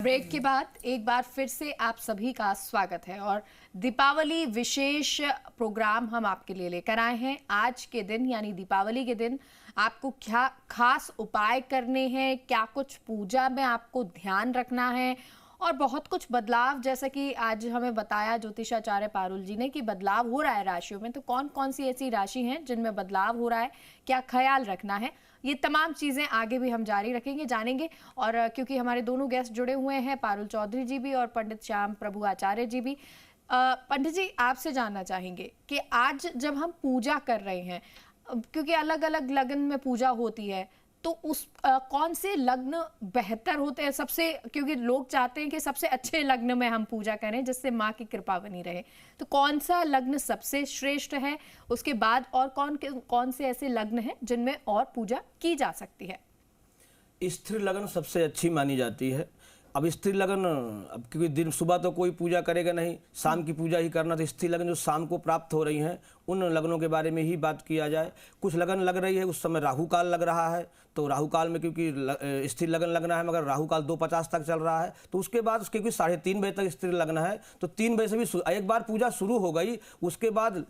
Break के बाद एक बार फिर से आप सभी का स्वागत है और दीपावली विशेष प्रोग्राम हम आपके लिए लेकर आए हैं। आज के दिन यानी दीपावली के दिन आपको क्या खास उपाय करने हैं, क्या कुछ पूजा में आपको ध्यान रखना है और बहुत कुछ बदलाव, जैसा कि आज हमें बताया ज्योतिषाचार्य पारुल जी ने कि बदलाव हो रहा है राशियों में। तो कौन कौन सी ऐसी राशि हैं जिनमें बदलाव हो रहा है, क्या ख्याल रखना है, ये तमाम चीज़ें आगे भी हम जारी रखेंगे, जानेंगे। और क्योंकि हमारे दोनों गेस्ट जुड़े हुए हैं, पारुल चौधरी जी भी और पंडित श्याम प्रभु आचार्य जी भी। पंडित जी, आपसे जानना चाहेंगे कि आज जब हम पूजा कर रहे हैं, क्योंकि अलग अलग लग्न में पूजा होती है, तो उस कौन से लग्न बेहतर होते हैं सबसे, क्योंकि लोग चाहते हैं कि सबसे अच्छे लग्न में हम पूजा करें जिससे माँ की कृपा बनी रहे। तो कौन सा लग्न सबसे श्रेष्ठ है, उसके बाद और कौन से ऐसे लग्न हैं जिनमें और पूजा की जा सकती है? स्त्री लगन सबसे अच्छी मानी जाती है। अब स्त्री लगन, अब क्योंकि दिन सुबह तो कोई पूजा करेगा नहीं, शाम की पूजा ही करना, तो स्त्री लगन जो शाम को प्राप्त हो रही हैं उन लगनों के बारे में ही बात किया जाए। कुछ लगन लग रही है, उस समय राहु काल लग रहा है, तो राहु काल में क्योंकि स्त्री लगन लगना है, मगर राहु काल 2:50 तक चल रहा है, तो उसके बाद उसके क्योंकि 3:30 बजे तक स्त्री लगन है, तो 3 बजे से भी एक बार पूजा शुरू हो गई, उसके बाद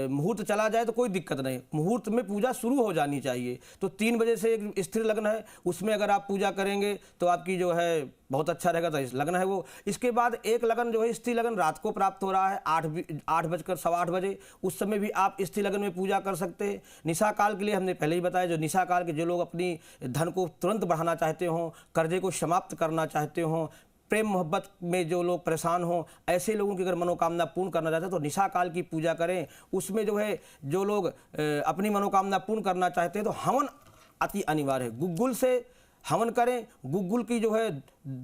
मुहूर्त चला जाए तो कोई दिक्कत नहीं, मुहूर्त में पूजा शुरू हो जानी चाहिए। तो 3 बजे से एक स्त्री लगन है, उसमें अगर आप पूजा करेंगे तो आपकी जो है बहुत अच्छा रहेगा। तो इस लगन है वो। इसके बाद एक लगन जो है स्त्री लगन रात को प्राप्त हो रहा है 8:08 बजे, उस समय भी आप स्त्री लगन में पूजा कर सकते हैं। निशा काल के लिए हमने पहले ही बताया, जो निशा काल के जो लोग अपनी धन को तुरंत बढ़ाना चाहते हों, कर्जे को समाप्त करना चाहते हों, प्रेम मोहब्बत में जो लोग परेशान हों, ऐसे लोगों की अगर मनोकामना पूर्ण करना चाहते हैं तो निशा काल की पूजा करें। उसमें जो है जो लोग अपनी मनोकामना पूर्ण करना चाहते हैं तो हवन अति अनिवार्य है। गुग्गुल से हवन करें, गुग्गुल की जो है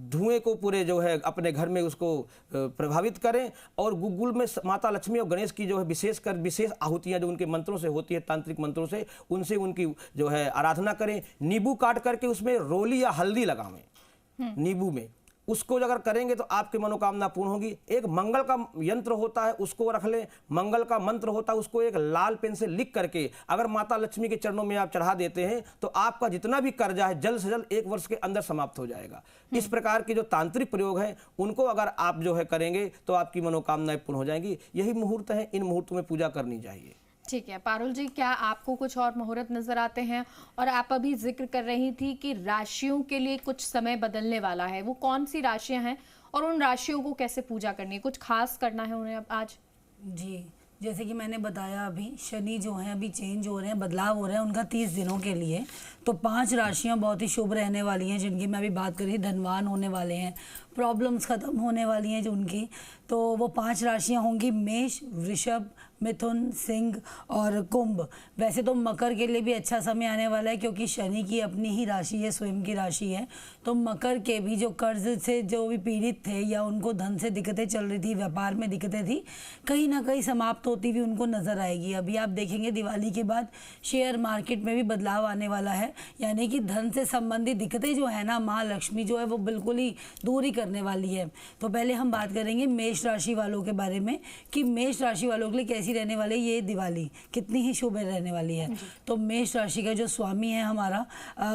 धुएं को पूरे जो है अपने घर में उसको प्रभावित करें, और गुग्गुल में माता लक्ष्मी और गणेश की जो है विशेष आहुतियाँ जो उनके मंत्रों से होती है, तांत्रिक मंत्रों से, उनसे उनकी जो है आराधना करें। नींबू काट करके उसमें रोली या हल्दी लगावें नींबू में, उसको अगर करेंगे तो आपकी मनोकामना पूर्ण होगी। एक मंगल का यंत्र होता है, उसको रख लें। मंगल का मंत्र होता है, उसको एक लाल पेन से लिख करके अगर माता लक्ष्मी के चरणों में आप चढ़ा देते हैं तो आपका जितना भी कर्जा है जल्द से जल्द 1 वर्ष के अंदर समाप्त हो जाएगा। इस प्रकार के जो तांत्रिक प्रयोग हैं उनको अगर आप जो है करेंगे तो आपकी मनोकामनाएं पूर्ण हो जाएंगी। यही मुहूर्त है, इन मुहूर्तों में पूजा करनी चाहिए। ठीक है पारुल जी, क्या आपको कुछ और मुहूर्त नजर आते हैं? और आप अभी जिक्र कर रही थी कि राशियों के लिए कुछ समय बदलने वाला है, वो कौन सी राशियां हैं और उन राशियों को कैसे पूजा करनी है, कुछ खास करना है उन्हें आज? जी, जैसे कि मैंने बताया, अभी शनि जो हैं अभी चेंज हो रहे हैं, बदलाव हो रहे हैं उनका 30 दिनों के लिए। तो 5 राशियां बहुत ही शुभ रहने वाली हैं, जिनकी मैं अभी बात करी, धनवान होने वाले हैं, प्रॉब्लम्स ख़त्म होने वाली हैं जो उनकी। तो वो 5 राशियां होंगी मेष, वृषभ, मिथुन, सिंह और कुंभ। वैसे तो मकर के लिए भी अच्छा समय आने वाला है, क्योंकि शनि की अपनी ही राशि है, स्वयं की राशि है। तो मकर के भी जो कर्ज से जो भी पीड़ित थे या उनको धन से दिक्कतें चल रही थी, व्यापार में दिक्कतें थी, कहीं ना कहीं समाप्त होती हुई उनको नज़र आएगी। अभी आप देखेंगे दिवाली के बाद शेयर मार्केट में भी बदलाव आने वाला है, यानी कि धन से संबंधित दिक्कतें जो है ना, माँ लक्ष्मी जो है वो बिल्कुल ही दूर ही करने वाली है। तो पहले हम बात करेंगे मेष राशि वालों के बारे में कि मेष राशि वालों के लिए कैसी रहने वाली ये दिवाली, कितनी ही शुभ रहने वाली है। तो मेष राशि का जो स्वामी है हमारा,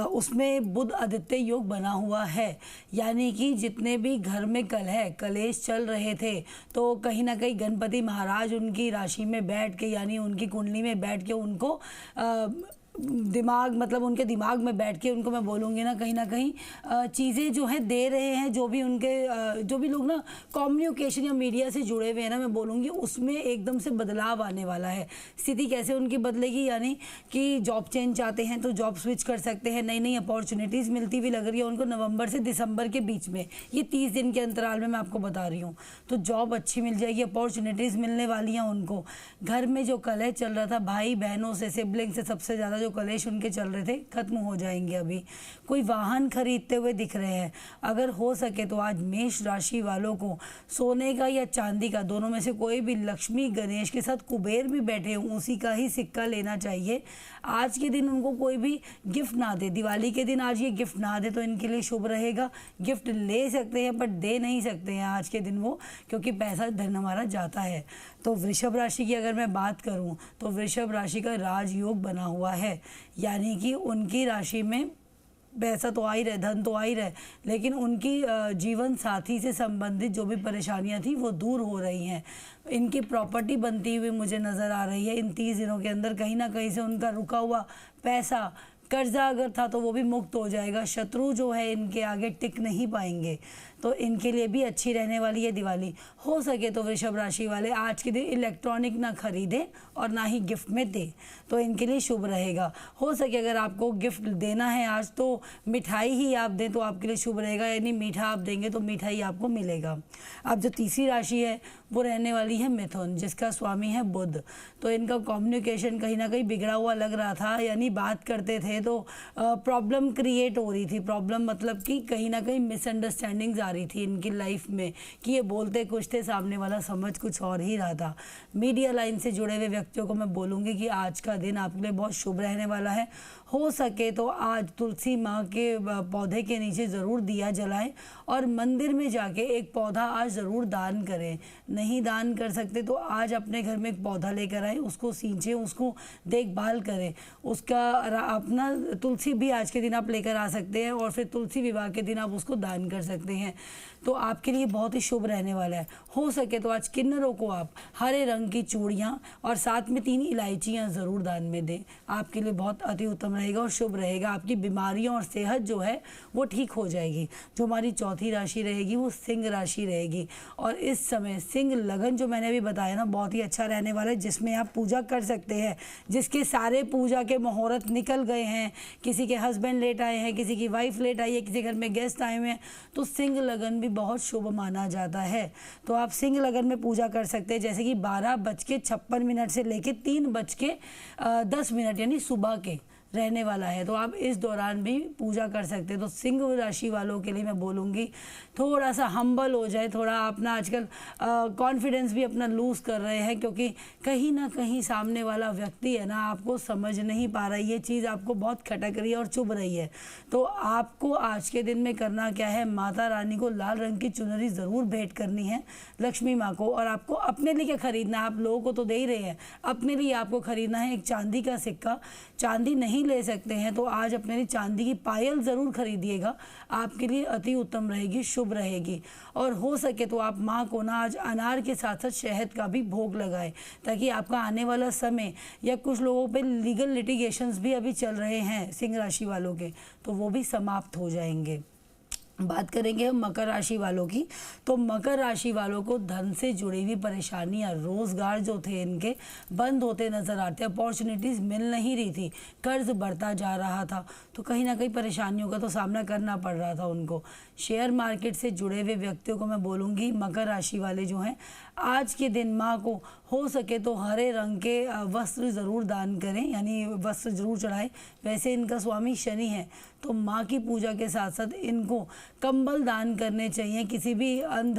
उसमें बुध आदित्य योग बना हुआ है, यानी कि जितने भी घर में कलेश चल रहे थे, तो कहीं ना कहीं गणपति महाराज उनकी राशि में बैठ के, यानी उनकी कुंडली में बैठ के उनको उनके दिमाग में बैठ के उनको मैं बोलूँगी ना कहीं चीज़ें जो हैं दे रहे हैं, जो भी लोग ना कम्युनिकेशन या मीडिया से जुड़े हुए हैं ना, मैं बोलूँगी उसमें एकदम से बदलाव आने वाला है। स्थिति कैसे उनकी बदलेगी, यानी कि जॉब चेंज चाहते हैं तो जॉब स्विच कर सकते हैं, नई नई अपॉर्चुनिटीज़ मिलती हुई लग रही है उनको नवंबर से दिसंबर के बीच में, ये 30 दिन के अंतराल में मैं आपको बता रही हूँ। तो जॉब अच्छी मिल जाएगी, अपॉर्चुनिटीज़ मिलने वाली हैं उनको। घर में जो कलह चल रहा था भाई बहनों से, सिबलिंग से, सबसे ज़्यादा जो कलेश उनके चल रहे थे खत्म हो जाएंगे। अभी कोई वाहन खरीदते हुए दिख रहे हैं, अगर हो सके तो आज मेष राशि वालों को सोने का या चांदी का, दोनों में से कोई भी, लक्ष्मी गणेश के साथ कुबेर भी बैठे हों उसी का ही सिक्का लेना चाहिए। आज के दिन उनको कोई भी गिफ्ट ना दे, दिवाली के दिन आज ये गिफ्ट ना दे तो इनके लिए शुभ रहेगा। गिफ्ट ले सकते हैं बट दे नहीं सकते हैं आज के दिन वो, क्योंकि पैसा धन हमारा जाता है। तो वृषभ राशि की अगर मैं बात करूं तो वृषभ राशि का राजयोग बना हुआ है, यानी कि उनकी राशि में पैसा तो आ ही रहे, धन तो आ ही रहे, लेकिन उनकी जीवन साथी से संबंधित जो भी परेशानियां थी वो दूर हो रही हैं। इनकी प्रॉपर्टी बनती हुई मुझे नज़र आ रही है इन 30 दिनों के अंदर। कहीं ना कहीं से उनका रुका हुआ पैसा, कर्जा अगर था तो वो भी मुक्त हो जाएगा। शत्रु जो है इनके आगे टिक नहीं पाएंगे, तो इनके लिए भी अच्छी रहने वाली है दिवाली। हो सके तो वृषभ राशि वाले आज के दिन इलेक्ट्रॉनिक ना खरीदें और ना ही गिफ्ट में दें, तो इनके लिए शुभ रहेगा। हो सके अगर आपको गिफ्ट देना है आज तो मिठाई ही आप दें तो आपके लिए शुभ रहेगा, यानी मीठा आप देंगे तो मिठाई आपको मिलेगा। अब जो तीसरी राशि है वो रहने वाली है मिथुन, जिसका स्वामी है बुध। तो इनका कम्युनिकेशन कहीं ना कहीं बिगड़ा हुआ लग रहा था, यानी बात करते थे तो प्रॉब्लम क्रिएट हो रही थी। प्रॉब्लम मतलब कि कहीं ना कहीं मिसअंडरस्टैंडिंग्स आ रही थी इनकी लाइफ में कि ये बोलते कुछ थे, सामने वाला समझ कुछ और ही रहा था। मीडिया लाइन से जुड़े हुए व्यक्तियों को मैं बोलूँगी कि आज का दिन आपके लिए बहुत शुभ रहने वाला है। हो सके तो आज तुलसी माँ के पौधे के नीचे ज़रूर दिया जलाएं और मंदिर में जाके एक पौधा आज ज़रूर दान करें। नहीं दान कर सकते तो आज अपने घर में एक पौधा लेकर आएँ, उसको सींचें, उसको देखभाल करें। उसका अपना तुलसी भी आज के दिन आप लेकर आ सकते हैं और फिर तुलसी विवाह के दिन आप उसको दान कर सकते हैं, तो आपके लिए बहुत ही शुभ रहने वाला है। हो सके तो आज किन्नरों को आप हरे रंग की चूड़ियाँ और साथ में 3 इलायचियाँ ज़रूर दान में दें, आपके लिए बहुत अति उत्तम रहेगा और शुभ रहेगा। आपकी बीमारियों और सेहत जो है वो ठीक हो जाएगी। जो हमारी चौथी राशि रहेगी वो सिंह राशि रहेगी, और इस समय सिंह लगन जो मैंने अभी बताया ना बहुत ही अच्छा रहने वाला है, जिसमें आप पूजा कर सकते हैं। जिसके सारे पूजा के मुहूर्त निकल गए हैं, किसी के हस्बैंड लेट आए हैं, किसी की वाइफ लेट आई है, किसी घर में गेस्ट आए हुए हैं, तो सिंह लगन भी बहुत शुभ माना जाता है। तो आप सिंह लगन में पूजा कर सकते हैं, जैसे कि 12:56 से लेके 3:10 यानी सुबह के रहने वाला है, तो आप इस दौरान भी पूजा कर सकते हैं। तो सिंह राशि वालों के लिए मैं बोलूँगी थोड़ा सा हम्बल हो जाए, थोड़ा अपना आजकल कॉन्फिडेंस भी अपना लूज़ कर रहे हैं, क्योंकि कहीं ना कहीं सामने वाला व्यक्ति है ना आपको समझ नहीं पा रहा है, ये चीज़ आपको बहुत खटक रही है और चुभ रही है। तो आपको आज के दिन में करना क्या है, माता रानी को लाल रंग की चुनरी ज़रूर भेंट करनी है, लक्ष्मी माँ को। और आपको अपने लिए क्या खरीदना है, आप लोगों को तो दे ही रहे हैं, अपने लिए आपको खरीदना है एक चांदी का सिक्का। चांदी नहीं ले सकते हैं तो आज अपने लिए चांदी की पायल ज़रूर खरीदिएगा, आपके लिए अति उत्तम रहेगी, शुभ रहेगी। और हो सके तो आप माँ को ना आज अनार के साथ साथ शहद का भी भोग लगाएं, ताकि आपका आने वाला समय, या कुछ लोगों पे लीगल लिटिगेशंस भी अभी चल रहे हैं सिंह राशि वालों के, तो वो भी समाप्त हो जाएंगे। बात करेंगे हम मकर राशि वालों की, तो मकर राशि वालों को धन से जुड़ी हुई परेशानियां, रोजगार जो थे इनके बंद होते नजर आते, अपॉर्चुनिटीज़ मिल नहीं रही थी, कर्ज बढ़ता जा रहा था, तो कहीं ना कहीं परेशानियों का तो सामना करना पड़ रहा था उनको। शेयर मार्केट से जुड़े हुए व्यक्तियों को मैं बोलूँगी मकर राशि वाले जो हैं आज के दिन माँ को हो सके तो हरे रंग के वस्त्र ज़रूर दान करें, यानी वस्त्र जरूर चढ़ाएं। वैसे इनका स्वामी शनि है, तो माँ की पूजा के साथ साथ इनको कंबल दान करने चाहिए। किसी भी अंध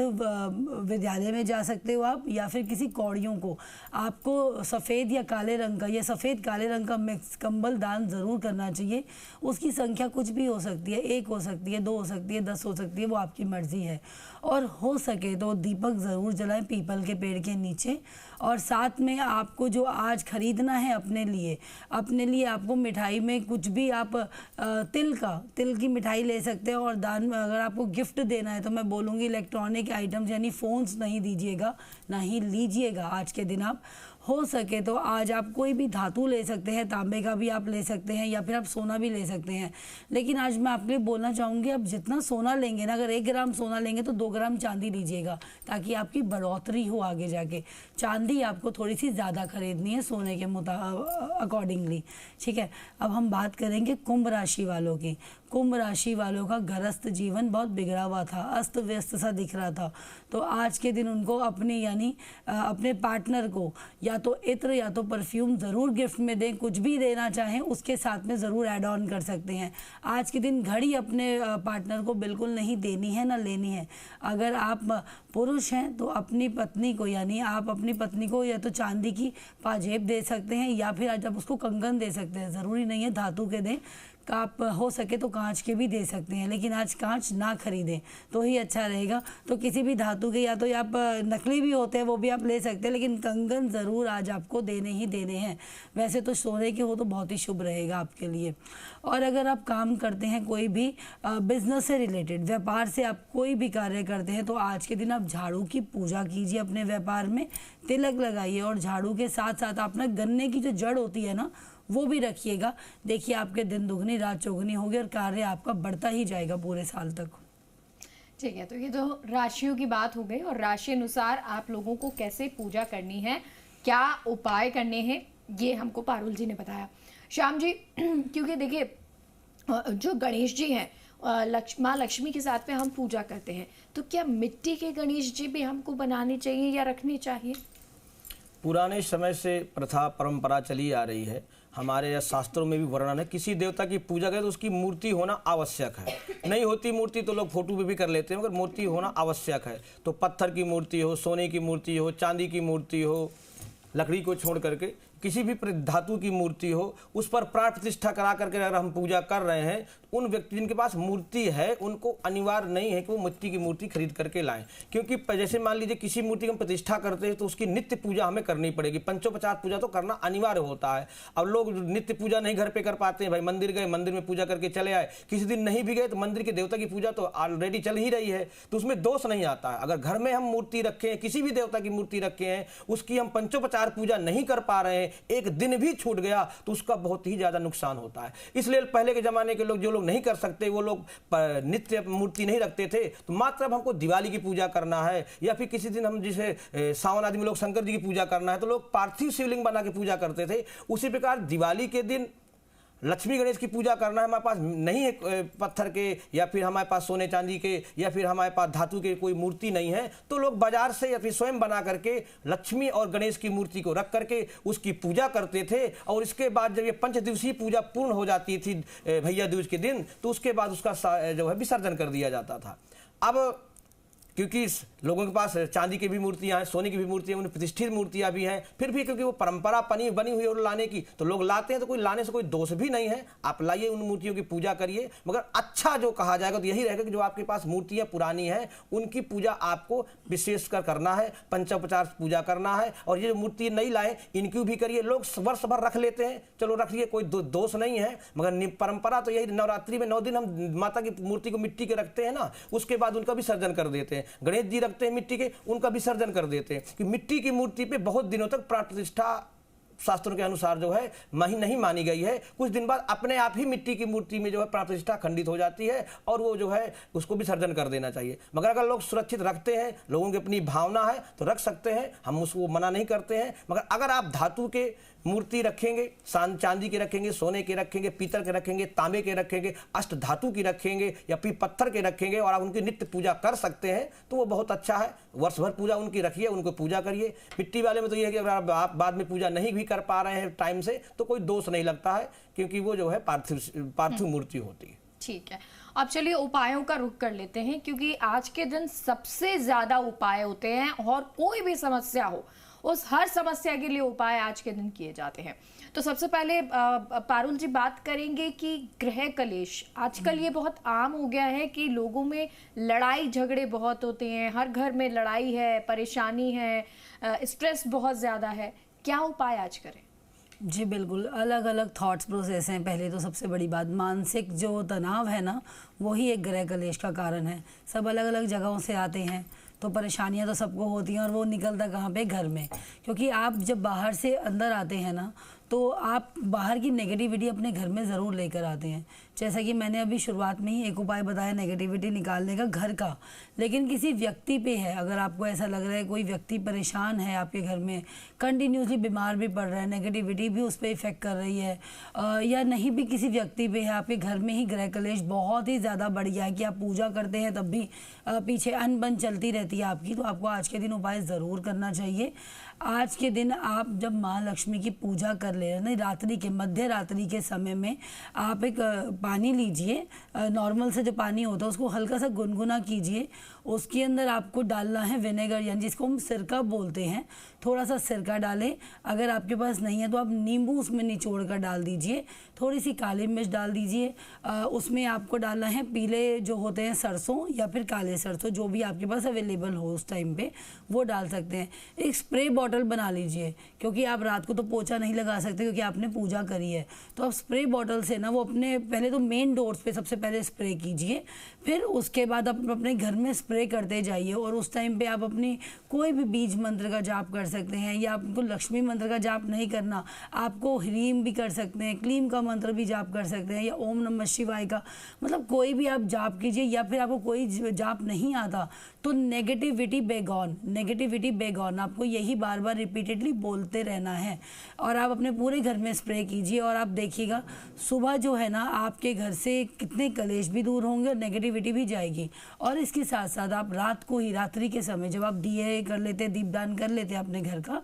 विद्यालय में जा सकते हो आप, या फिर किसी कौड़ियों को आपको सफ़ेद या काले रंग का या सफ़ेद काले रंग का मिक्स कंबल दान ज़रूर करना चाहिए। उसकी संख्या कुछ भी हो सकती है, 1 हो सकती है, 2 हो सकती है, 10 हो सकती है, वो आपकी मर्ज़ी है। और हो सके तो दीपक ज़रूर जलाएं पीपल के पेड़ के नीचे। और साथ में आपको जो आज ख़रीदना है अपने लिए आपको मिठाई में कुछ भी आप तिल की मिठाई ले सकते हैं। और दान में अगर आपको गिफ्ट देना है तो मैं बोलूँगी इलेक्ट्रॉनिक आइटम्स यानी फ़ोन्स नहीं दीजिएगा, ना ही लीजिएगा आज के दिन। आप हो सके तो आज आप कोई भी धातु ले सकते हैं, तांबे का भी आप ले सकते हैं, या फिर आप सोना भी ले सकते हैं। लेकिन आज मैं आपके लिए बोलना चाहूँगी, आप जितना सोना लेंगे ना, अगर 1 ग्राम सोना लेंगे तो 2 ग्राम चांदी लीजिएगा, ताकि आपकी बढ़ोतरी हो आगे जाके। चांदी आपको थोड़ी सी ज़्यादा खरीदनी है सोने के अकॉर्डिंगली, ठीक है। अब हम बात करेंगे कुंभ राशि वालों की। कुंभ राशि वालों का गृहस्थ जीवन बहुत बिगड़ा हुआ था, अस्त व्यस्त सा दिख रहा था, तो आज के दिन उनको अपने पार्टनर को या तो इत्र या तो परफ्यूम ज़रूर गिफ्ट में दें। कुछ भी देना चाहें उसके साथ में ज़रूर ऐड ऑन कर सकते हैं। आज के दिन घड़ी अपने पार्टनर को बिल्कुल नहीं देनी है, ना लेनी है। अगर आप पुरुष हैं तो अपनी पत्नी को, यानी आप अपनी पत्नी को या तो चांदी की पाजेब दे सकते हैं, या फिर आज आप उसको कंगन दे सकते हैं। ज़रूरी नहीं है धातु के दें, आप हो सके तो कांच के भी दे सकते हैं, लेकिन आज कांच ना खरीदें तो ही अच्छा रहेगा। तो किसी भी धातु के, या तो आप नकली भी होते हैं वो भी आप ले सकते हैं, लेकिन कंगन ज़रूर आज आपको देने ही देने हैं। वैसे तो सोने के हो तो बहुत ही शुभ रहेगा आपके लिए। और अगर आप काम करते हैं कोई भी बिजनेस से रिलेटेड, व्यापार से आप कोई भी कार्य करते हैं, तो आज के दिन आप झाड़ू की पूजा कीजिए, अपने व्यापार में तिलक लगाइए, और झाड़ू के साथ साथ आप ना गन्ने की जो जड़ होती है ना वो भी रखिएगा। देखिए आपके दिन दुगनी रात चौगुनी होगी और कार्य आपका बढ़ता ही जाएगा पूरे साल तक। ठीक है, तो ये तो राशियों की बात हो गई, और राशि अनुसार आप लोगों को कैसे पूजा करनी है, क्या उपाय करने हैं, ये हमको पारुल जी ने बताया। श्याम जी, क्योंकि देखिए जो गणेश जी हैं, माँ लक्ष्मी के साथ में हम पूजा करते हैं, तो क्या मिट्टी के गणेश जी भी हमको बनाने चाहिए या रखने चाहिए? पुराने समय से प्रथा परंपरा चली आ रही है। हमारे शास्त्रों में भी वर्णन है, किसी देवता की पूजा करें तो उसकी मूर्ति होना आवश्यक है। नहीं होती मूर्ति तो लोग फोटो पे भी कर लेते हैं, मगर मूर्ति होना आवश्यक है। तो पत्थर की मूर्ति हो, सोने की मूर्ति हो, चांदी की मूर्ति हो, लकड़ी को छोड़ करके किसी भी धातु की मूर्ति हो, उस पर प्राण प्रतिष्ठा करा करके अगर हम पूजा कर रहे हैं, उन व्यक्ति जिनके पास मूर्ति है उनको अनिवार्य नहीं है कि वो मिट्टी की मूर्ति खरीद करके लाएं। क्योंकि जैसे मान लीजिए किसी मूर्ति की हम प्रतिष्ठा करते हैं तो उसकी नित्य पूजा हमें करनी पड़ेगी, पंचोपचार पूजा तो करना अनिवार्य होता है। अब लोग नित्य पूजा नहीं घर पे कर पाते हैं, भाई मंदिर गए, मंदिर में पूजा करके चले आए, किसी दिन नहीं भी गए तो मंदिर के देवता की पूजा तो ऑलरेडी चल ही रही है, तो उसमें दोष नहीं आता है। अगर घर में हम मूर्ति रखे हैं, किसी भी देवता की मूर्ति रखे हैं, उसकी हम पंचोपचार पूजा नहीं कर पा रहे हैं, एक दिन भी छूट गया तो उसका बहुत ही ज्यादा नुकसान होता है। इसलिए पहले के जमाने के लोग, जो लोग नहीं कर सकते, वो लोग नित्य मूर्ति नहीं रखते थे, तो मात्र अब हमको दिवाली की पूजा करना है या फिर किसी दिन हम जैसे सावन आदि में लोग शंकर जी की पूजा करना है तो लोग पार्थिव शिवलिंग बना के पूजा करते थे। उसी प्रकार दिवाली के दिन लक्ष्मी गणेश की पूजा करना है, हमारे पास नहीं है पत्थर के या फिर हमारे पास सोने चांदी के या फिर हमारे पास धातु के कोई मूर्ति नहीं है, तो लोग बाजार से या फिर स्वयं बना करके लक्ष्मी और गणेश की मूर्ति को रख करके उसकी पूजा करते थे। और इसके बाद जब ये 5 दिवसीय पूजा पूर्ण हो जाती थी भैया दूज के दिन, तो उसके बाद उसका जो है विसर्जन कर दिया जाता था। अब क्योंकि लोगों के पास चांदी की भी मूर्तियां हैं, सोने की भी मूर्तियां, उन्हें प्रतिष्ठित मूर्तियां भी हैं, फिर भी क्योंकि वो परंपरा बनी हुई और लाने की, तो लोग लाते हैं, तो कोई लाने से कोई दोष भी नहीं है। आप लाइए, उन मूर्तियों की पूजा करिए, मगर अच्छा जो कहा जाएगा तो यही रहेगा कि जो आपके पास मूर्तियां पुरानी हैं उनकी पूजा आपको विशेषकर करना है, पंचोपचार पूजा करना है। और ये जो मूर्ति नहीं लाए इनकी भी करिए। लोग वर्ष भर रख लेते हैं, चलो रखिए, कोई दोष नहीं है, मगर परंपरा तो यही, नवरात्रि में 9 दिन हम माता की मूर्ति को मिट्टी के रखते हैं ना, उसके बाद उनका विसर्जन कर देते हैं। गणेश जी रखते हैं मिट्टी के, उनका विसर्जन कर देते हैं कि मिट्टी की मूर्ति पे बहुत दिनों तक प्राण प्रतिष्ठा शास्त्रों के अनुसार जो है नहीं मानी गई है। कुछ दिन बाद अपने आप ही मिट्टी की मूर्ति में जो है प्राण प्रतिष्ठा खंडित हो जाती है और वो जो है उसको विसर्जन कर देना चाहिए। मगर अगर लोग सुरक्षित रखते हैं, लोगों की अपनी भावना है तो रख सकते हैं, हम उसको मना नहीं करते हैं। मगर अगर आप धातु के मूर्ति रखेंगे, चांदी के रखेंगे, सोने के रखेंगे, पीतल के रखेंगे, तांबे के रखेंगे, अष्ट धातु की रखेंगे या फिर पत्थर के रखेंगे और आप उनकी नित्य पूजा कर सकते हैं तो वो बहुत अच्छा है। वर्ष भर पूजा उनकी रखिए, उनको पूजा करिए। मिट्टी वाले में तो ये है कि अगर आप बाद में पूजा नहीं भी कर पा रहे हैं टाइम से तो कोई दोष नहीं लगता है, क्योंकि वो जो है पार्थिव मूर्ति होती है। ठीक है, अब चलिए उपायों का रुख कर लेते हैं, क्योंकि आज के दिन सबसे ज्यादा उपाय होते हैं और कोई भी समस्या हो उस हर समस्या के लिए उपाय आज के दिन किए जाते हैं। तो सबसे पहले पारुल जी बात करेंगे कि गृह कलेश आजकल ये बहुत आम हो गया है कि लोगों में लड़ाई झगड़े बहुत होते हैं, हर घर में लड़ाई है, परेशानी है, स्ट्रेस बहुत ज़्यादा है, क्या उपाय आज करें? जी बिल्कुल, अलग अलग थॉट्स प्रोसेस हैं। पहले तो सबसे बड़ी बात, मानसिक जो तनाव है ना, वही एक गृह कलेश का कारण है। सब अलग अलग जगहों से आते हैं तो परेशानियां तो सबको होती हैं और वो निकलता कहाँ पे, घर में। क्योंकि आप जब बाहर से अंदर आते हैं ना तो आप बाहर की नेगेटिविटी अपने घर में ज़रूर लेकर आते हैं। जैसा कि मैंने अभी शुरुआत में ही एक उपाय बताया नेगेटिविटी निकालने का घर का, लेकिन किसी व्यक्ति पे है, अगर आपको ऐसा लग रहा है कोई व्यक्ति परेशान है आपके घर में, कंटिन्यूसली बीमार भी पड़ रहा है, नेगेटिविटी भी उस पर इफेक्ट कर रही है, या नहीं भी किसी व्यक्ति पे है, आपके घर में ही गृह कलेश बहुत ही ज़्यादा बढ़ गया है कि आप पूजा करते हैं तब भी पीछे अनबन चलती रहती है आपकी, तो आपको आज के दिन उपाय ज़रूर करना चाहिए। आज के दिन आप जब माँ लक्ष्मी की पूजा कर ले रहे हैं, रात्रि के मध्य रात्रि के समय में आप एक पानी लीजिए, नॉर्मल से जो पानी होता है उसको हल्का सा गुनगुना कीजिए, उसके अंदर आपको डालना है विनेगर, यानी जिसको हम सिरका बोलते हैं। थोड़ा सा सिरका डालें, अगर आपके पास नहीं है तो आप नींबू उसमें निचोड़ कर डाल दीजिए, थोड़ी सी काली मिर्च डाल दीजिए। उसमें आपको डालना है पीले जो होते हैं सरसों या फिर काले सरसों, जो भी आपके पास अवेलेबल हो उस टाइम पे वो डाल सकते हैं। एक स्प्रे बॉटल बना लीजिए, क्योंकि आप रात को तो पोछा नहीं लगा सकते क्योंकि आपने पूजा करी है, तो आप स्प्रे बॉटल से ना वो अपने पहले तो मेन डोर्स पे सबसे पहले स्प्रे कीजिए, फिर उसके बाद आप अपने घर में स्प्रे करते जाइए। और उस टाइम पे आप अपनी कोई भी बीज मंत्र का जाप कर सकते हैं, या आपको लक्ष्मी मंत्र का जाप नहीं करना, आपको ह्रीम भी कर सकते हैं, क्लीम का मंत्र भी जाप कर सकते हैं, या ओम नमः शिवाय का, मतलब कोई भी आप जाप कीजिए। या फिर आपको कोई जाप नहीं आता तो नेगेटिविटी बेगॉन, नेगेटिविटी बेगॉन आपको यही बार बार रिपीटेडली बोलते रहना है, और आप अपने पूरे घर में स्प्रे कीजिए। और आप देखिएगा सुबह जो है ना आपके घर से कितने कलेश भी दूर होंगे और नेगेटिविटी भी जाएगी। और इसके साथ साथ आप रात को ही, रात्रि के समय जब आप दिए कर लेते, दीपदान कर लेते हैं अपने घर का,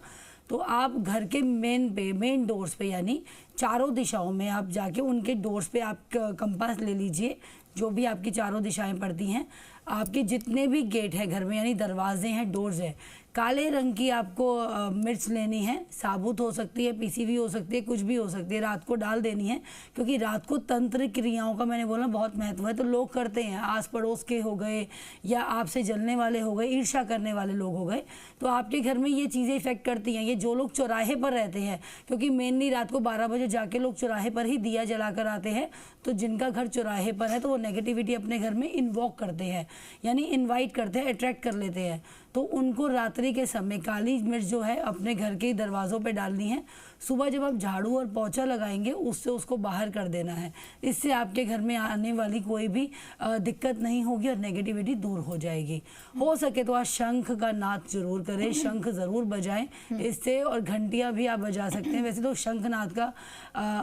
तो आप घर के मेन डोर्स पे यानी चारों दिशाओं में आप जाके उनके डोर्स पे आप कंपास ले लीजिए, जो भी आपकी चारों दिशाएं पड़ती हैं, आपके जितने भी गेट है घर में यानी दरवाजे हैं, डोर्स है, काले रंग की आपको मिर्च लेनी है, साबुत हो सकती है, पीसी भी हो सकती है, कुछ भी हो सकती है, रात को डाल देनी है। क्योंकि रात को तंत्र क्रियाओं का मैंने बोला बहुत महत्व है, तो लोग करते हैं, आस पड़ोस के हो गए या आपसे जलने वाले हो गए, ईर्ष्या करने वाले लोग हो गए, तो आपके घर में ये चीज़ें इफेक्ट करती हैं। ये जो लोग चौराहे पर रहते हैं, क्योंकि मेनली रात को 12 बजे जाके लोग चौराहे पर ही दिया जला कर आते हैं, तो जिनका घर चौराहे पर है तो वो नेगेटिविटी अपने घर में इन्वॉक करते हैं, यानी इन्वाइट करते हैं, अट्रैक्ट कर लेते हैं। तो उनको रात्रि के समय काली मिर्च जो है अपने घर के दरवाज़ों पे डालनी है। सुबह जब आप झाड़ू और पोछा लगाएंगे उससे उसको बाहर कर देना है। इससे आपके घर में आने वाली कोई भी दिक्कत नहीं होगी और नेगेटिविटी दूर हो जाएगी। हो सके तो आप शंख का नाद जरूर करें, शंख ज़रूर बजाएं इससे, और घंटियाँ भी आप बजा सकते हैं। वैसे तो शंखनाद का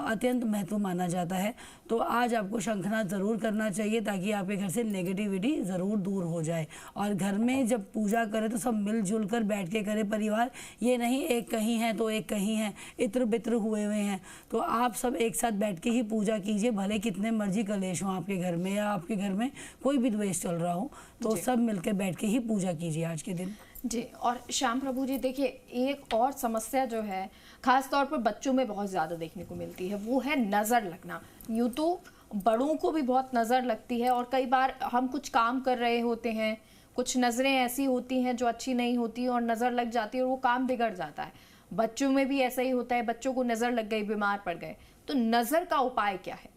अत्यंत महत्व माना जाता है, तो आज आपको शंखनाद ज़रूर करना चाहिए ताकि आपके घर से नेगेटिविटी ज़रूर दूर हो जाए। और घर में जब पूजा करें तो सब मिलजुल कर बैठ के करें परिवार, ये नहीं एक कहीं है तो एक कहीं है, इत्र बित्र हुए हुए हैं। तो आप सब एक साथ बैठ के ही पूजा कीजिए, भले कितने मर्जी कलेश हो आपके घर में या आपके घर में कोई भी द्वेष चल रहा हो, तो सब मिलकर बैठ के ही पूजा कीजिए आज के दिन जी। और श्याम प्रभु जी देखिए, एक और समस्या जो है खास तौर पर बच्चों में बहुत ज़्यादा देखने को मिलती है, वो है नज़र लगना। यूँ तो बड़ों को भी बहुत नज़र लगती है, और कई बार हम कुछ काम कर रहे होते हैं, कुछ नज़रें ऐसी होती हैं जो अच्छी नहीं होती और नज़र लग जाती है और वो काम बिगड़ जाता है। बच्चों में भी ऐसा ही होता है, बच्चों को नज़र लग गई, बीमार पड़ गए, तो नज़र का उपाय क्या है?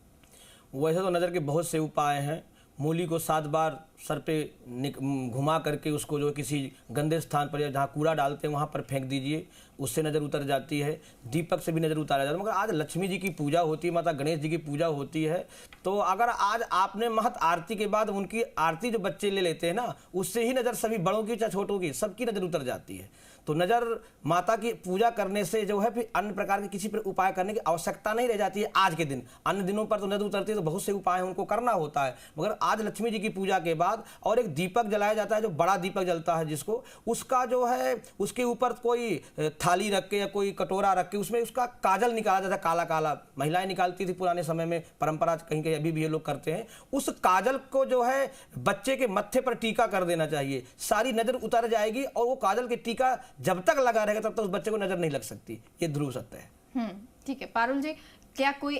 वैसे तो नज़र के बहुत से उपाय हैं। मूली को 7 बार सर पे घुमा करके उसको जो किसी गंदे स्थान पर या जहाँ कूड़ा डालते हैं वहाँ पर फेंक दीजिए, उससे नज़र उतर जाती है। दीपक से भी नज़र उतारा जाता है। मगर आज लक्ष्मी जी की पूजा होती है, माता गणेश जी की पूजा होती है, तो अगर आज आपने महत आरती के बाद उनकी आरती जो बच्चे ले लेते हैं ना, उससे ही नज़र सभी बड़ों की चाहे छोटों की सबकी नज़र उतर जाती है। तो नज़र माता की पूजा करने से जो है फिर अन्य प्रकार के किसी पर उपाय करने की आवश्यकता नहीं रह जाती है आज के दिन। अन्य दिनों पर तो नज़र उतरती है तो बहुत से उपाय उनको करना होता है, मगर आज लक्ष्मी जी की पूजा के बाद और एक दीपक जलाया जाता है, जो बड़ा दीपक जलता है जिसको, उसका जो है उसके ऊपर कोई थाली रख के या कोई कटोरा रख के उसमें उसका काजल निकाला जाता है, काला काला महिलाएं निकालती थी पुराने समय में, परंपरा कहीं कहीं अभी भी ये लोग करते हैं। उस काजल को जो है बच्चे के मत्थे पर टीका कर देना चाहिए, सारी नज़र उतर जाएगी और वो काजल के टीका जब तक लगा रहेगा तब तक उस बच्चे को नजर नहीं लग सकती। ये ध्रुव सत्य है। ठीक है पारुल जी, क्या कोई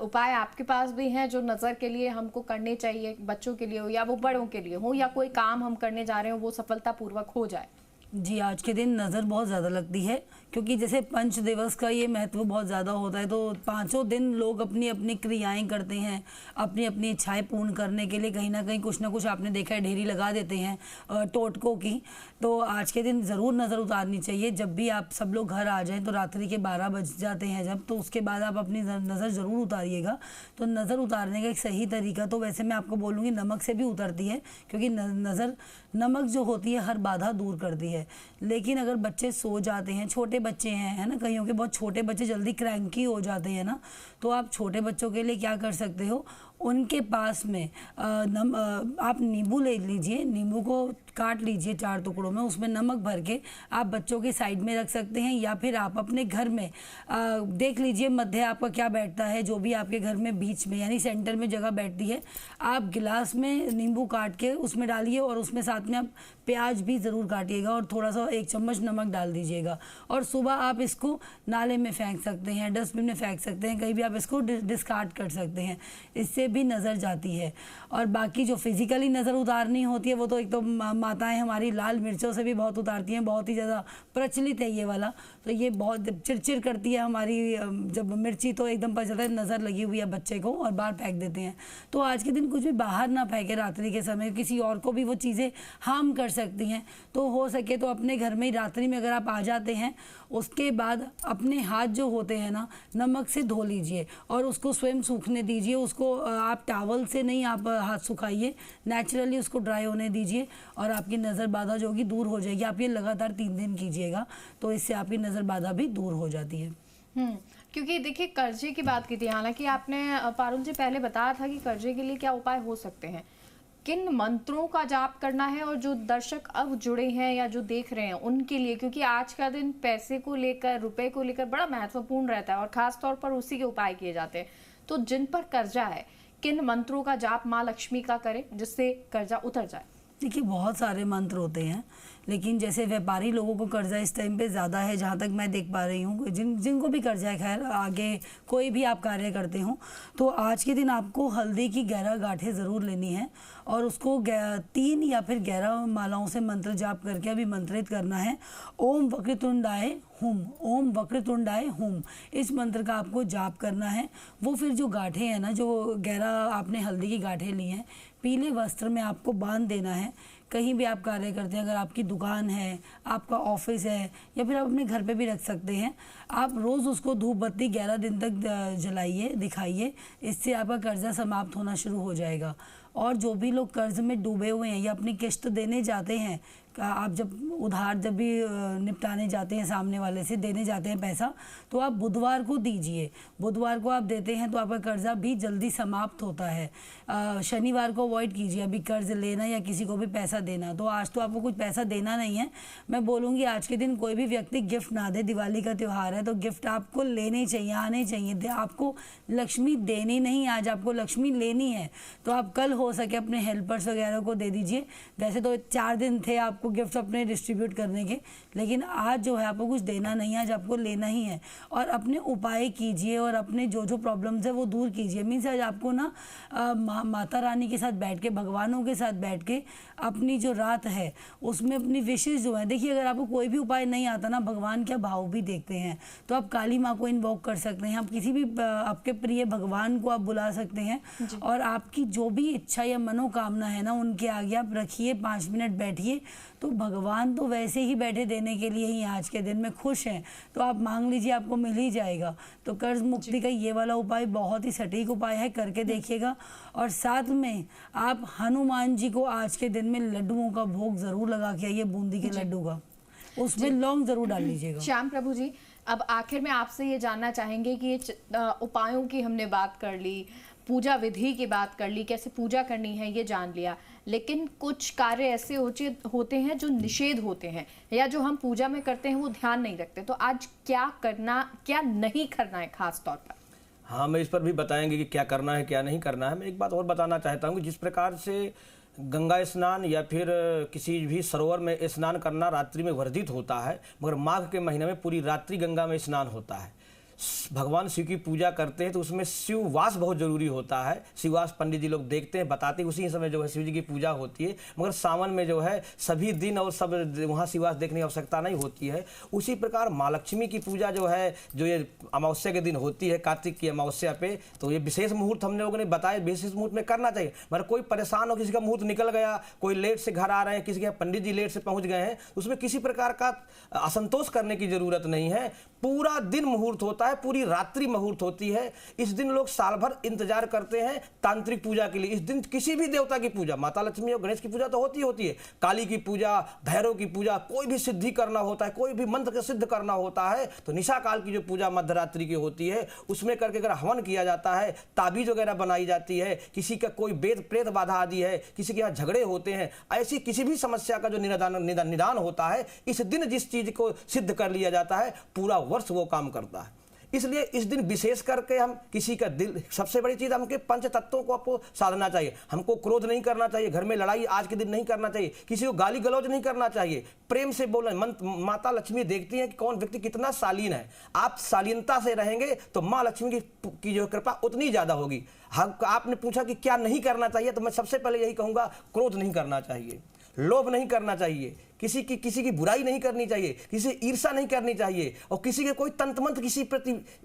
उपाय आपके पास भी हैं जो नज़र के लिए हमको करने चाहिए, बच्चों के लिए हो या वो बड़ों के लिए हो, या कोई काम हम करने जा रहे हो वो सफलतापूर्वक हो जाए? जी, आज के दिन नज़र बहुत ज़्यादा लगती है, क्योंकि जैसे पंच दिवस का ये महत्व बहुत ज़्यादा होता है, तो 5 दिन लोग अपनी अपनी क्रियाएं करते हैं, अपनी अपनी इच्छाएं पूर्ण करने के लिए कहीं ना कहीं कुछ ना कुछ आपने देखा है ढेरी लगा देते हैं टोटकों की। तो आज के दिन ज़रूर नज़र उतारनी चाहिए। जब भी आप सब लोग घर आ जाएं तो रात्रि के 12 बज जाते हैं जब, तो उसके बाद आप अपनी नज़र ज़रूर उतारिएगा। तो नज़र उतारने का एक सही तरीका तो वैसे मैं आपको बोलूँगी नमक से भी उतरती है, क्योंकि नज़र नमक जो होती है हर बाधा दूर करती है। लेकिन अगर बच्चे सो जाते हैं, छोटे बच्चे हैं, है ना, कईयों के बहुत छोटे बच्चे जल्दी क्रैंकी हो जाते हैं ना, तो आप छोटे बच्चों के लिए क्या कर सकते हो, उनके पास में आप नींबू ले लीजिए, नींबू को काट लीजिए 4 टुकड़ों में, उसमें नमक भर के आप बच्चों के साइड में रख सकते हैं, या फिर आप अपने घर में देख लीजिए मध्य आपका क्या बैठता है, जो भी आपके घर में बीच में यानी सेंटर में जगह बैठती है, आप गिलास में नींबू काट के उसमें डालिए और उसमें साथ में आप प्याज भी ज़रूर काटिएगा और थोड़ा सा 1 चम्मच नमक डाल दीजिएगा। और सुबह आप इसको नाले में फेंक सकते हैं, डस्टबिन में फेंक सकते हैं, कहीं भी आप इसको डिस्कार्ड कर सकते हैं, इससे भी नज़र जाती है। और बाकी जो फिज़िकली नज़र उतारनी होती है वो तो एक तो माताएं हमारी लाल मिर्चों से भी बहुत उतारती हैं, बहुत ही ज़्यादा प्रचलित है ये वाला। तो ये बहुत चिरचिर करती है हमारी जब मिर्ची, तो एकदम पता चलता है नज़र लगी हुई है बच्चे को और बाहर फेंक देते हैं। तो आज के दिन कुछ भी बाहर ना फेंके रात्रि के समय, किसी और को भी वो चीज़ें हार्म कर सकती हैं। तो हो सके तो अपने घर में रात्रि में अगर आप आ जाते हैं, उसके बाद अपने हाथ जो होते हैं ना नमक से धो लीजिए और उसको स्वयं सूखने दीजिए। उसको आप टावल से नहीं आप हाथ सुखाइए, नेचुरली उसको ड्राई होने दीजिए और आपकी नज़र बाधा जो होगी दूर हो जाएगी। आप ये लगातार 3 दिन कीजिएगा तो इससे आपकी नज़र बाधा भी दूर हो जाती है। क्योंकि देखिए कर्जे की बात की थी, हालांकि आपने पारुल जी पहले बताया था कि कर्जे के लिए क्या उपाय हो सकते हैं, किन मंत्रों का जाप करना है, और जो दर्शक अब जुड़े हैं या जो देख रहे हैं उनके लिए, क्योंकि आज का दिन पैसे को लेकर, रुपए को लेकर बड़ा महत्वपूर्ण रहता है और खास तौर पर उसी के उपाय किए जाते हैं। तो जिन पर कर्जा है, किन मंत्रों का जाप माँ लक्ष्मी का करें जिससे कर्जा उतर जाए? देखिए बहुत सारे मंत्र होते हैं, लेकिन जैसे व्यापारी लोगों को कर्जा इस टाइम पे ज़्यादा है, जहाँ तक मैं देख पा रही हूँ, जिनको भी कर्जा है, खैर आगे कोई भी आप कार्य करते हो तो आज के दिन आपको हल्दी की 11 गांठें ज़रूर लेनी है और उसको 3 या फिर 11 मालाओं से मंत्र जाप करके अभिमंत्रित करना है। ओम वक्रतुंडाय हुम, ओम वक्रतुंडाय हुम, इस मंत्र का आपको जाप करना है। वो फिर जो गांठें हैं ना, जो 11 आपने हल्दी की गांठें ली हैं, पीले वस्त्र में आपको बांध देना है। कहीं भी आप कार्य करते हैं, अगर आपकी दुकान है, आपका ऑफिस है, या फिर आप अपने घर पे भी रख सकते हैं, आप रोज़ उसको धूप बत्ती 11 दिन तक जलाइए, दिखाइए। इससे आपका कर्जा समाप्त होना शुरू हो जाएगा। और जो भी लोग कर्ज में डूबे हुए हैं या अपनी किस्त देने जाते हैं, आप जब उधार जब भी निपटाने जाते हैं, सामने वाले से देने जाते हैं पैसा, तो आप बुधवार को दीजिए। बुधवार को आप देते हैं तो आपका कर्जा भी जल्दी समाप्त होता है। शनिवार को अवॉइड कीजिए अभी कर्ज लेना या किसी को भी पैसा देना। तो आज तो आपको कुछ पैसा देना नहीं है। मैं बोलूँगी आज के दिन कोई भी व्यक्ति गिफ्ट ना दे, दिवाली का त्यौहार है तो गिफ्ट आपको लेने चाहिए, आने चाहिए। आपको लक्ष्मी देनी नहीं, आज आपको लक्ष्मी लेनी है। तो आप कल हो सके अपने हेल्पर्स वगैरह को दे दीजिए। वैसे तो 4 दिन थे आपको गिफ्ट अपने डिस्ट्रीब्यूट करने के, लेकिन आज जो है आपको कुछ देना नहीं है, आज आपको लेना ही है। और अपने उपाय कीजिए और अपने जो जो प्रॉब्लम्स है वो दूर कीजिए। मीन्स आज आपको ना माता रानी के साथ बैठ के, भगवानों के साथ बैठ के अपनी जो रात है उसमें अपनी विशेष जो है, देखिए अगर आपको कोई भी उपाय नहीं आता ना, भगवान क्या भाव भी देखते हैं। तो आप काली माँ को इन्वोक कर सकते हैं, आप किसी भी आपके प्रिय भगवान को आप बुला सकते हैं और आपकी जो भी इच्छा या मनोकामना है ना उनके आगे आप रखिए, 5 मिनट बैठिए। तो भगवान तो वैसे ही बैठे देने के लिए ही आज के दिन में खुश हैं, तो आप मांग लीजिए, आपको मिल ही जाएगा। तो कर्ज मुक्ति का ये वाला उपाय बहुत ही सटीक उपाय है, करके देखिएगा। और साथ में आप हनुमान जी को आज के दिन में लड्डुओं का भोग जरूर लगा के आइए, बूंदी के लड्डू का, उसमें लौंग जरूर डाल लीजिएगा। श्याम प्रभु जी, अब आखिर में आपसे ये जानना चाहेंगे कि ये उपायों की हमने बात कर ली, पूजा विधि की बात कर ली, कैसे पूजा करनी है ये जान लिया, लेकिन कुछ कार्य ऐसे होते हैं जो निषेध होते हैं या जो हम पूजा में करते हैं वो ध्यान नहीं रखते। तो आज क्या करना, क्या नहीं करना है खास तौर पर? हाँ, मैं इस पर भी बताएंगे कि क्या करना है क्या नहीं करना है। मैं एक बात और बताना चाहता हूँ कि जिस प्रकार से गंगा स्नान या फिर किसी भी सरोवर में स्नान करना रात्रि में वर्जित होता है, मगर माघ के महीने में पूरी रात्रि गंगा में स्नान होता है। भगवान शिव की पूजा करते हैं तो उसमें शिववास बहुत जरूरी होता है। शिववास पंडित जी लोग देखते हैं, बताते हैं, उसी समय जो है शिव जी की पूजा होती है। मगर सावन में जो है सभी दिन और सब वहाँ शिववास देखने की आवश्यकता नहीं होती है। उसी प्रकार माँ लक्ष्मी की पूजा जो है, जो ये अमावस्या के दिन होती है, कार्तिक की अमावस्या पे, तो ये विशेष मुहूर्त हम लोगों ने बताया, विशेष मुहूर्त में करना चाहिए। मगर कोई परेशान हो, किसी का मुहूर्त निकल गया, कोई लेट से घर आ रहे हैं, किसी के पंडित जी लेट से पहुँच गए हैं, उसमें किसी प्रकार का असंतोष करने की जरूरत नहीं है। पूरा दिन मुहूर्त होता है, है, पूरी रात्रि मुहूर्त होती है। इस दिन लोग साल भर इंतजार करते हैं तांत्रिक पूजा के लिए। इस दिन किसी भी देवता की पूजा, माता लक्ष्मी और गणेश की पूजा तो होती है, काली की पूजा, भैरव की पूजा, कोई भी सिद्धि करना होता है, कोई भी मंत्र के सिद्ध करना होता है तो निशा काल की जो पूजा मध्यरात्रि की होती है उसमें करके अगर हवन किया जाता है, ताबीज वगैरह बनाई जाती है, किसी का कोई वेद प्रेत बाधा आदि है, किसी के यहाँ झगड़े होते हैं, ऐसी किसी भी समस्या का जो निदान होता है, इस दिन जिस चीज को सिद्ध कर लिया जाता है पूरा वर्ष वो काम करता है। इसलिए इस दिन विशेष करके हम किसी का दिल, सबसे बड़ी चीज हमके पंच तत्वों को आपको साधना चाहिए। हमको क्रोध नहीं करना चाहिए, घर में लड़ाई आज के दिन नहीं करना चाहिए, किसी को गाली गलौज नहीं करना चाहिए, प्रेम से बोलना। माता लक्ष्मी देखती हैं कि कौन व्यक्ति कितना शालीन है। आप शालीनता से रहेंगे तो माँ लक्ष्मी की जो कृपा उतनी ज्यादा होगी। आपने पूछा कि क्या नहीं करना चाहिए, तो मैं सबसे पहले यही कहूंगा, क्रोध नहीं करना चाहिए, लोभ नहीं करना चाहिए, किसी की बुराई नहीं करनी चाहिए, किसी ईर्षा नहीं करनी चाहिए, और किसी के कोई तंत्र मंत्र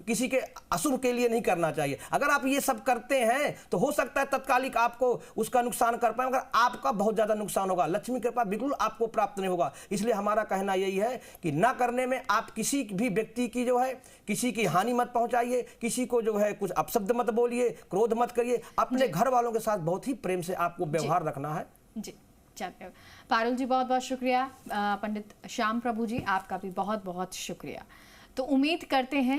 किसी के अशुभ के लिए नहीं करना चाहिए। अगर आप ये सब करते हैं तो हो सकता है तत्कालिक आपको उसका नुकसान कर पाए, मगर आपका बहुत ज्यादा नुकसान होगा, लक्ष्मी कृपा बिल्कुल आपको प्राप्त नहीं होगा। इसलिए हमारा कहना यही है कि ना करने में आप किसी भी व्यक्ति की जो है किसी की हानि मत पहुंचाइए, किसी को जो है कुछ अपशब्द मत बोलिए, क्रोध मत करिए। अपने घर वालों के साथ बहुत ही प्रेम से आपको व्यवहार रखना है। जी चलिए, पारुल जी बहुत बहुत शुक्रिया। पंडित श्याम प्रभु जी आपका भी बहुत बहुत शुक्रिया। तो उम्मीद करते हैं